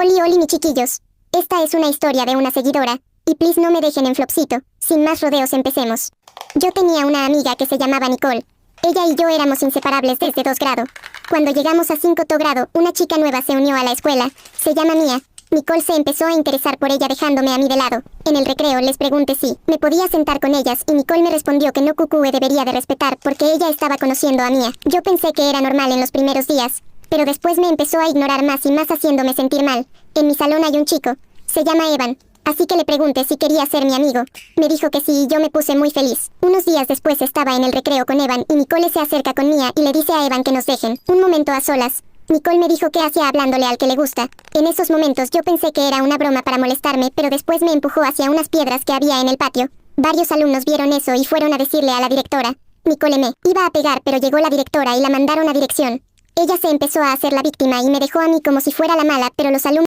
Oli mi chiquillos. Esta es una historia de una seguidora, y please no me dejen en flopcito. Sin más rodeos empecemos. Yo tenía una amiga que se llamaba Nicole. Ella y yo éramos inseparables desde 2 grado. Cuando llegamos a 5 grado, una chica nueva se unió a la escuela. Se llama Mía. Nicole se empezó a interesar por ella dejándome a mí de lado. En el recreo les pregunté si me podía sentar con ellas y Nicole me respondió que no cucúe debería de respetar porque ella estaba conociendo a Mía. Yo pensé que era normal en los primeros días, pero después me empezó a ignorar más y más haciéndome sentir mal. En mi salón hay un chico. Se llama Evan. Así que le pregunté si quería ser mi amigo. Me dijo que sí y yo me puse muy feliz. Unos días después estaba en el recreo con Evan y Nicole se acerca con Mía y le dice a Evan que nos dejen un momento a solas. Nicole me dijo que hacía hablándole al que le gusta. En esos momentos yo pensé que era una broma para molestarme, pero después me empujó hacia unas piedras que había en el patio. Varios alumnos vieron eso y fueron a decirle a la directora. Nicole me iba a pegar, pero llegó la directora y la mandaron a dirección. Ella se empezó a hacer la víctima y me dejó a mí como si fuera la mala, pero los alumnos